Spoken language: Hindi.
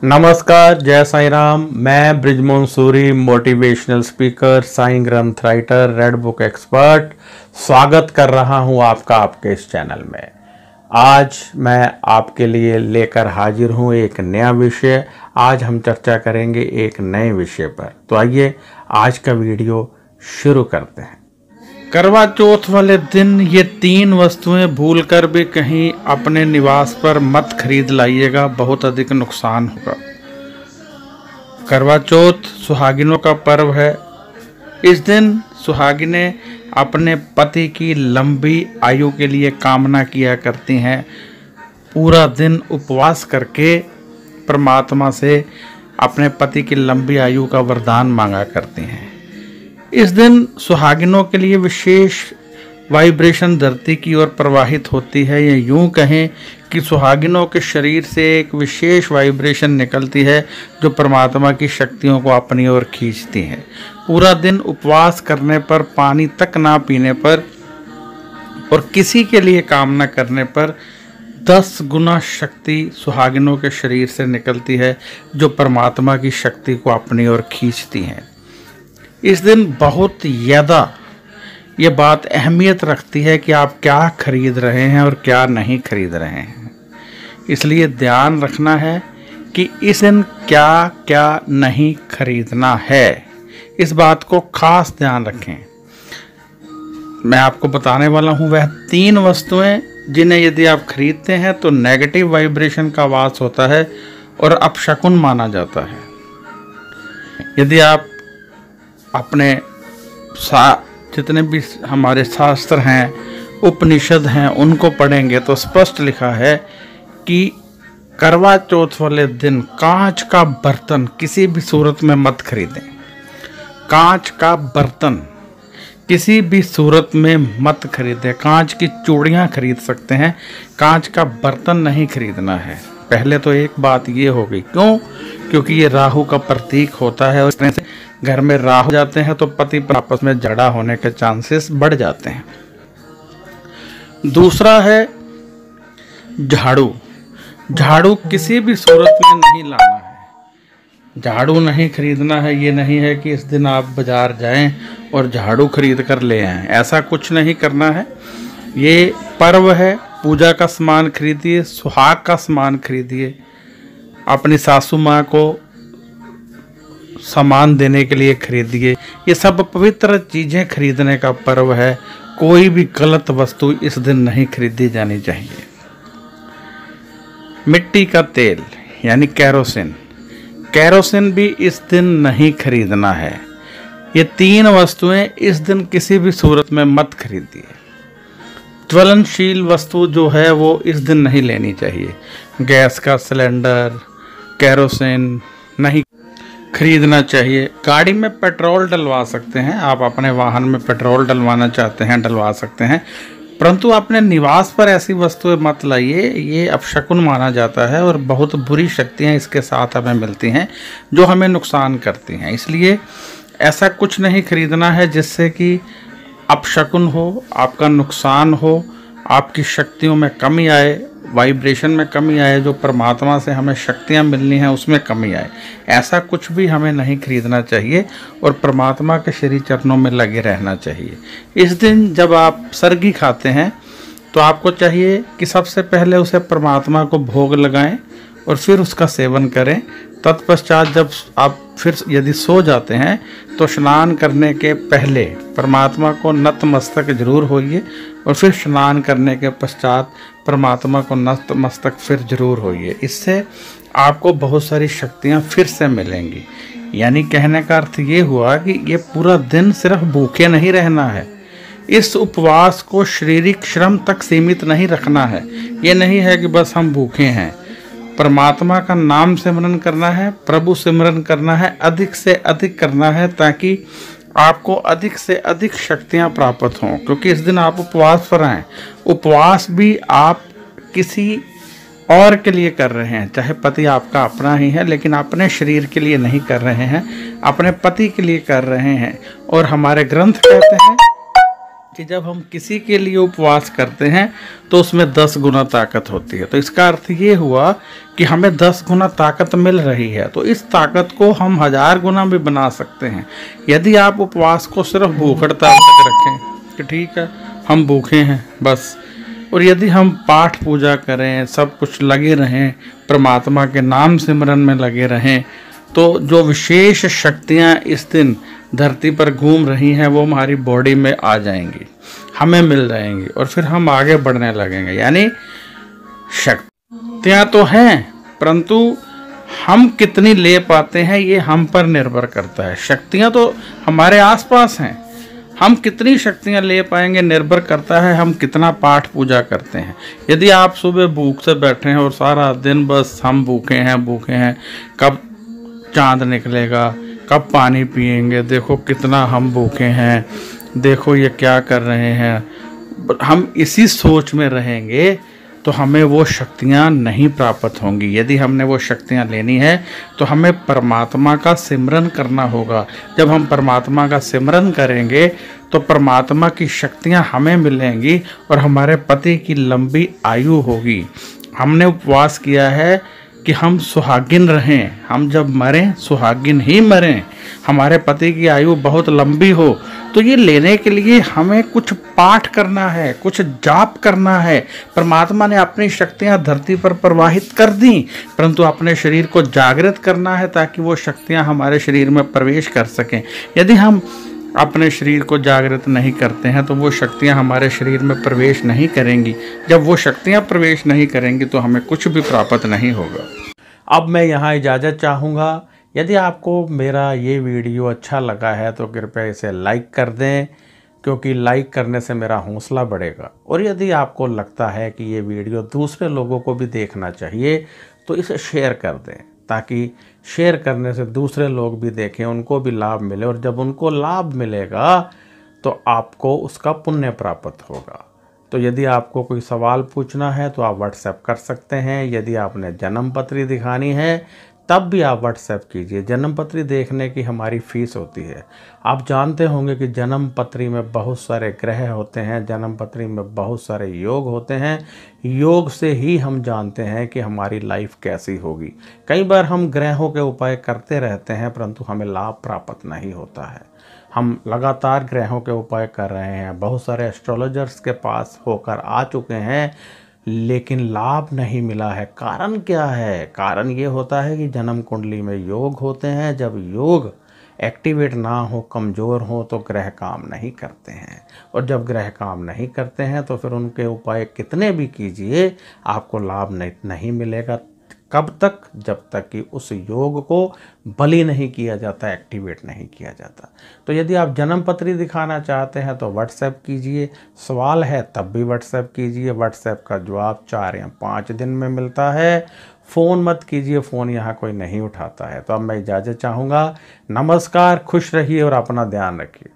नमस्कार, जय साईं राम। मैं ब्रिजमोहन सूरी, मोटिवेशनल स्पीकर, साईं ग्रंथ राइटर, रेड बुक एक्सपर्ट, स्वागत कर रहा हूं आपका आपके इस चैनल में। आज मैं आपके लिए लेकर हाजिर हूं एक नया विषय। आज हम चर्चा करेंगे एक नए विषय पर। तो आइए आज का वीडियो शुरू करते हैं। करवा चौथ वाले दिन ये 3 वस्तुएं भूलकर भी कहीं अपने निवास पर मत खरीद लाइएगा, बहुत अधिक नुकसान होगा। करवा चौथ सुहागिनों का पर्व है। इस दिन सुहागिनें अपने पति की लंबी आयु के लिए कामना किया करती हैं। पूरा दिन उपवास करके परमात्मा से अपने पति की लंबी आयु का वरदान मांगा करती हैं। इस दिन सुहागिनों के लिए विशेष वाइब्रेशन धरती की ओर प्रवाहित होती है। या यूं कहें कि सुहागिनों के शरीर से एक विशेष वाइब्रेशन निकलती है जो परमात्मा की शक्तियों को अपनी ओर खींचती है। पूरा दिन उपवास करने पर, पानी तक ना पीने पर और किसी के लिए कामना करने पर 10 गुना शक्ति सुहागिनों के शरीर से निकलती है जो परमात्मा की शक्ति को अपनी ओर खींचती हैं। इस दिन बहुत ज़्यादा ये बात अहमियत रखती है कि आप क्या खरीद रहे हैं और क्या नहीं खरीद रहे हैं। इसलिए ध्यान रखना है कि इस दिन क्या क्या नहीं खरीदना है, इस बात को खास ध्यान रखें। मैं आपको बताने वाला हूँ वह 3 वस्तुएं जिन्हें यदि आप खरीदते हैं तो नेगेटिव वाइब्रेशन का वास होता है और अपशकुन माना जाता है। यदि आप अपने जितने भी हमारे शास्त्र हैं, उपनिषद हैं, उनको पढ़ेंगे तो स्पष्ट लिखा है कि करवा चौथ वाले दिन कांच का बर्तन किसी भी सूरत में मत खरीदें। कांच का बर्तन किसी भी सूरत में मत खरीदें। कांच की चूड़ियाँ खरीद सकते हैं, कांच का बर्तन नहीं खरीदना है। पहले तो एक बात ये हो गई, क्यों? क्योंकि ये राहु का प्रतीक होता है और इस तरह से घर में राहु जाते हैं तो पति पर आपस में झगड़ा होने के चांसेस बढ़ जाते हैं। दूसरा है झाड़ू। झाड़ू किसी भी सूरत में नहीं लाना है। झाड़ू नहीं खरीदना है। ये नहीं है कि इस दिन आप बाजार जाएं और झाड़ू खरीद कर ले आएं, ऐसा कुछ नहीं करना है। ये पर्व है, पूजा का सामान खरीदिए, सुहाग का सामान खरीदिए, अपनी सासू माँ को सामान देने के लिए खरीदिए। ये सब पवित्र चीज़ें खरीदने का पर्व है। कोई भी गलत वस्तु इस दिन नहीं खरीदी जानी चाहिए। मिट्टी का तेल यानी कैरोसिन, कैरोसिन भी इस दिन नहीं खरीदना है। ये 3 वस्तुएं इस दिन किसी भी सूरत में मत खरीदिए। ज्वलनशील वस्तु जो है वो इस दिन नहीं लेनी चाहिए। गैस का सिलेंडर, कैरोसिन नहीं खरीदना चाहिए। गाड़ी में पेट्रोल डलवा सकते हैं, आप अपने वाहन में पेट्रोल डलवाना चाहते हैं डलवा सकते हैं, परंतु अपने निवास पर ऐसी वस्तुएं मत लाइए। ये अपशकुन माना जाता है और बहुत बुरी शक्तियां इसके साथ हमें मिलती हैं जो हमें नुकसान करती हैं। इसलिए ऐसा कुछ नहीं खरीदना है जिससे कि अपशकुन हो, आपका नुकसान हो, आपकी शक्तियों में कमी आए, वाइब्रेशन में कमी आए, जो परमात्मा से हमें शक्तियां मिलनी हैं उसमें कमी आए। ऐसा कुछ भी हमें नहीं खरीदना चाहिए और परमात्मा के श्री चरणों में लगे रहना चाहिए। इस दिन जब आप सरगी खाते हैं तो आपको चाहिए कि सबसे पहले उसे परमात्मा को भोग लगाएं और फिर उसका सेवन करें। तत्पश्चात जब आप फिर यदि सो जाते हैं तो स्नान करने के पहले परमात्मा को नतमस्तक जरूर होइए और फिर स्नान करने के पश्चात परमात्मा को नतमस्तक फिर जरूर होइए। इससे आपको बहुत सारी शक्तियां फिर से मिलेंगी। यानी कहने का अर्थ ये हुआ कि ये पूरा दिन सिर्फ भूखे नहीं रहना है। इस उपवास को शारीरिक श्रम तक सीमित नहीं रखना है। ये नहीं है कि बस हम भूखे हैं। परमात्मा का नाम सिमरन करना है, प्रभु सिमरन करना है, अधिक से अधिक करना है ताकि आपको अधिक से अधिक शक्तियां प्राप्त हों। क्योंकि इस दिन आप उपवास पर आए। उपवास भी आप किसी और के लिए कर रहे हैं, चाहे पति आपका अपना ही है, लेकिन अपने शरीर के लिए नहीं कर रहे हैं, अपने पति के लिए कर रहे हैं। और हमारे ग्रंथ कहते हैं कि जब हम किसी के लिए उपवास करते हैं तो उसमें 10 गुना ताकत होती है। तो इसका अर्थ ये हुआ कि हमें 10 गुना ताकत मिल रही है, तो इस ताकत को हम 1000 गुना भी बना सकते हैं। यदि आप उपवास को सिर्फ भूख हड़ताल तक रखें कि ठीक है हम भूखे हैं बस, और यदि हम पाठ पूजा करें, सब कुछ लगे रहें, परमात्मा के नाम सिमरन में लगे रहें, तो जो विशेष शक्तियाँ इस दिन धरती पर घूम रही हैं वो हमारी बॉडी में आ जाएंगी, हमें मिल जाएंगी और फिर हम आगे बढ़ने लगेंगे। यानी शक्तियाँ तो हैं परंतु हम कितनी ले पाते हैं ये हम पर निर्भर करता है। शक्तियाँ तो हमारे आसपास हैं, हम कितनी शक्तियाँ ले पाएंगे निर्भर करता है हम कितना पाठ पूजा करते हैं। यदि आप सुबह भूख से बैठे हैं और सारा दिन बस हम भूखे हैं, कब चांद निकलेगा, कब पानी पिएंगे, देखो कितना हम भूखे हैं, देखो ये क्या कर रहे हैं, हम इसी सोच में रहेंगे तो हमें वो शक्तियाँ नहीं प्राप्त होंगी। यदि हमने वो शक्तियाँ लेनी है तो हमें परमात्मा का सिमरन करना होगा। जब हम परमात्मा का सिमरन करेंगे तो परमात्मा की शक्तियाँ हमें मिलेंगी और हमारे पति की लंबी आयु होगी। हमने उपवास किया है कि हम सुहागिन रहें, हम जब मरें सुहागिन ही मरें, हमारे पति की आयु बहुत लंबी हो। तो ये लेने के लिए हमें कुछ पाठ करना है, कुछ जाप करना है। परमात्मा ने अपनी शक्तियाँ धरती पर प्रवाहित कर दी, परंतु अपने शरीर को जागृत करना है ताकि वो शक्तियाँ हमारे शरीर में प्रवेश कर सकें। यदि हम अपने शरीर को जागृत नहीं करते हैं तो वो शक्तियाँ हमारे शरीर में प्रवेश नहीं करेंगी। जब वो शक्तियाँ प्रवेश नहीं करेंगी तो हमें कुछ भी प्राप्त नहीं होगा। अब मैं यहाँ इजाज़त चाहूँगा। यदि आपको मेरा ये वीडियो अच्छा लगा है तो कृपया इसे लाइक कर दें, क्योंकि लाइक करने से मेरा हौसला बढ़ेगा। और यदि आपको लगता है कि ये वीडियो दूसरे लोगों को भी देखना चाहिए तो इसे शेयर कर दें, ताकि शेयर करने से दूसरे लोग भी देखें, उनको भी लाभ मिले, और जब उनको लाभ मिलेगा तो आपको उसका पुण्य प्राप्त होगा। तो यदि आपको कोई सवाल पूछना है तो आप व्हाट्सएप कर सकते हैं। यदि आपने जन्म पत्री दिखानी है तब भी आप व्हाट्सएप कीजिए। जन्म पत्री देखने की हमारी फ़ीस होती है। आप जानते होंगे कि जन्म पत्री में बहुत सारे ग्रह होते हैं, जन्म पत्री में बहुत सारे योग होते हैं। योग से ही हम जानते हैं कि हमारी लाइफ कैसी होगी। कई बार हम ग्रहों के उपाय करते रहते हैं परंतु हमें लाभ प्राप्त नहीं होता है। हम लगातार ग्रहों के उपाय कर रहे हैं, बहुत सारे एस्ट्रोलॉजर्स के पास होकर आ चुके हैं, लेकिन लाभ नहीं मिला है। कारण क्या है? कारण ये होता है कि जन्म कुंडली में योग होते हैं। जब योग एक्टिवेट ना हो, कमज़ोर हो, तो ग्रह काम नहीं करते हैं, और जब ग्रह काम नहीं करते हैं तो फिर उनके उपाय कितने भी कीजिए आपको लाभ नहीं मिलेगा। कब तक? जब तक कि उस योग को बलि नहीं किया जाता, एक्टिवेट नहीं किया जाता। तो यदि आप जन्म पत्री दिखाना चाहते हैं तो व्हाट्सएप कीजिए, सवाल है तब भी व्हाट्सएप कीजिए। व्हाट्सएप का जवाब 4 या 5 दिन में मिलता है। फ़ोन मत कीजिए, फ़ोन यहाँ कोई नहीं उठाता है। तो अब मैं इजाज़त चाहूँगा। नमस्कार, खुश रहिए और अपना ध्यान रखिए।